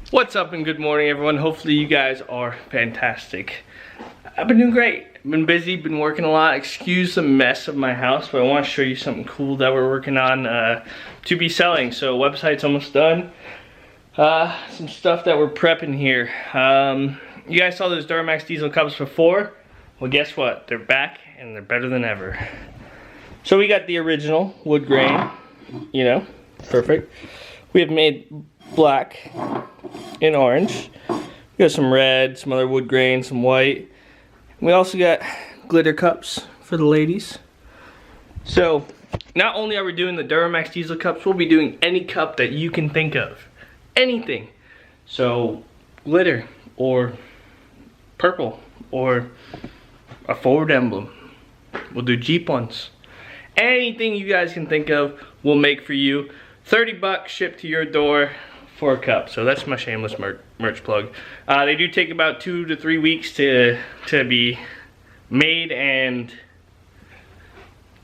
What's up and good morning everyone. Hopefully you guys are fantastic. I've been doing great. I've been busy, been working a lot. Excuse the mess of my house, but I want to show you something cool that we're working on to be selling. So website's almost done. Some stuff that we're prepping here. You guys saw those Duramax diesel cups before. Well, guess what? They're back and they're better than ever. So we got the original wood grain, you know, perfect. We have made black and orange. We got some red, some other wood grain, some white. We also got glitter cups for the ladies. So not only are we doing the Duramax diesel cups, we'll be doing any cup that you can think of. Anything. So glitter or purple or a Ford emblem. We'll do Jeep ones. Anything you guys can think of, we'll make for you. 30 bucks shipped to your door for a cup. So that's my shameless merch plug. They do take about 2 to 3 weeks to be made and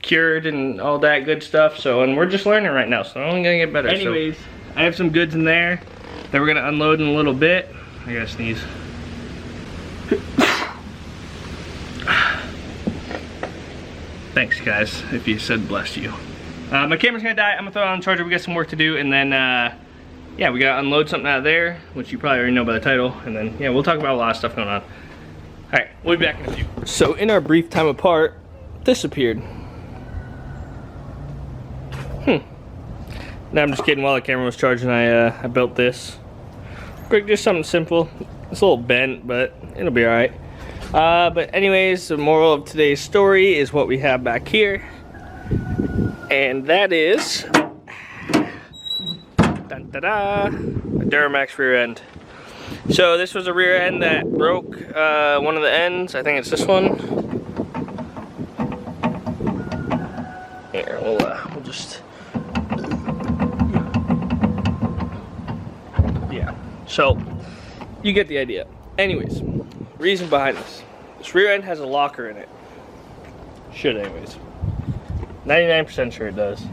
cured and all that good stuff. So, and we're just learning right now, so I'm only gonna get better. Anyways, so, I have some goods in there that we're gonna unload in a little bit. I gotta sneeze. Thanks guys, if you said bless you. My camera's gonna die, I'm gonna throw it on the charger, we got some work to do, and then yeah, we gotta unload something out of there, which you probably already know by the title, and then yeah, we'll talk about a lot of stuff going on. Alright, we'll be back in a few. So in our brief time apart, this appeared. No, I'm just kidding, while the camera was charging, I built this. Quick, just something simple. It's a little bent, but it'll be alright. But anyways, the moral of today's story is what we have back here. And that is dun, da, da, a Duramax rear end. So this was a rear end that broke one of the ends. I think it's this one. Here, we'll just, yeah. So you get the idea. Anyways, reason behind this. This rear end has a locker in it. Should anyways. 99% sure it does.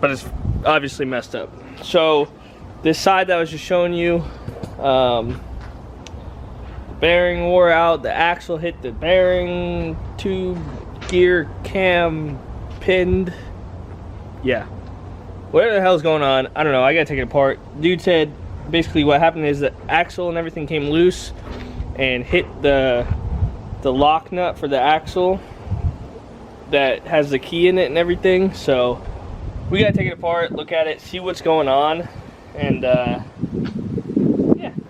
But it's obviously messed up. So this side that I was just showing you, bearing wore out, the axle hit the bearing, tube, gear, cam, pinned. Yeah. Whatever the hell's going on, I don't know, I gotta take it apart. Dude said basically what happened is the axle and everything came loose and hit the lock nut for the axle that has the key in it and everything. So we gotta take it apart, look at it, see what's going on, and yeah,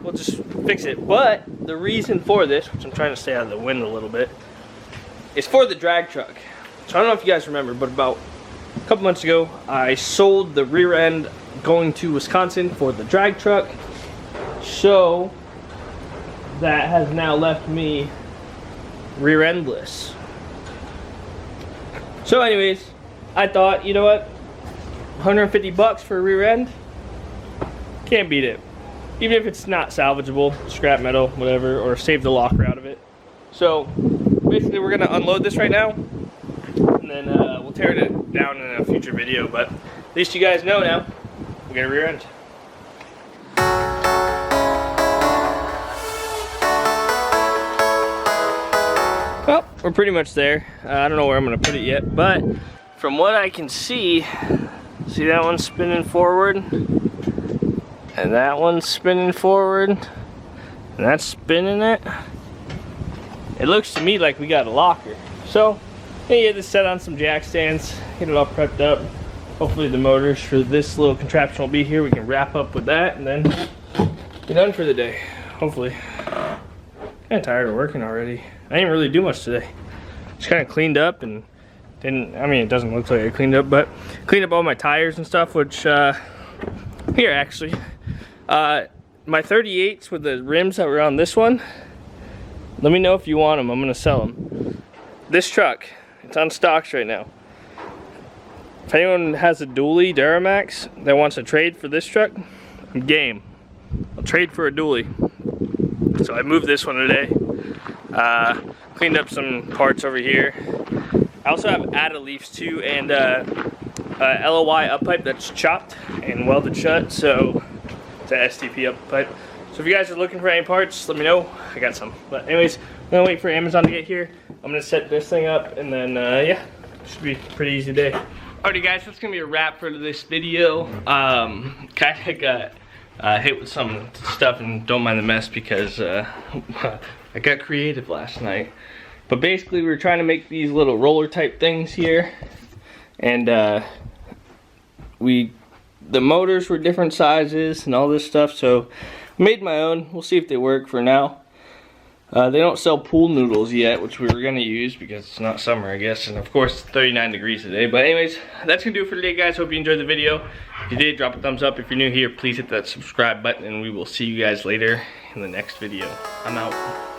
we'll just fix it. But the reason for this, which I'm trying to stay out of the wind a little bit, is for the drag truck. So I don't know if you guys remember, but about a couple months ago I sold the rear end going to Wisconsin for the drag truck. So that has now left me rear endless. So anyways, I thought, you know what, 150 bucks for a rear end, can't beat it. Even if it's not salvageable, scrap metal, whatever, or save the locker out of it. So basically we're gonna unload this right now, and then we'll tear it down in a future video, but at least you guys know now, we got a rear end. Well, we're pretty much there. I don't know where I'm gonna put it yet, but from what I can see that one's spinning forward, and that one's spinning forward, and that's spinning it. It looks to me like we got a locker. So, hey, get this set on some jack stands, get it all prepped up. Hopefully the motors for this little contraption will be here. We can wrap up with that and then be done for the day, hopefully. Kinda tired of working already. I didn't really do much today. Just kind of cleaned up and didn't, I mean, it doesn't look like I cleaned up, but cleaned up all my tires and stuff, which, here actually. My 38s with the rims that were on this one, let me know if you want them, I'm gonna sell them. This truck, it's on stocks right now. If anyone has a dually Duramax that wants to trade for this truck, I'm game. I'll trade for a dually. So I moved this one today. Cleaned up some parts over here. I also have add-a-leafs too, and LOY up pipe that's chopped and welded shut, so it's an STP up pipe. So if you guys are looking for any parts, let me know. I got some. But anyways, I'm gonna wait for Amazon to get here. I'm gonna set this thing up, and then yeah, should be a pretty easy day. Alrighty guys, that's gonna be a wrap for this video. Kinda got hit with some stuff, and don't mind the mess because I got creative last night. But basically we were trying to make these little roller type things here, and the motors were different sizes and all this stuff, so I made my own. We'll see if they work for now. They don't sell pool noodles yet, which we were gonna use because it's not summer, I guess, and of course it's 39 degrees today. But anyways, that's gonna do it for today, guys. Hope you enjoyed the video. If you did, drop a thumbs up. If you're new here, please hit that subscribe button, and we will see you guys later in the next video. I'm out.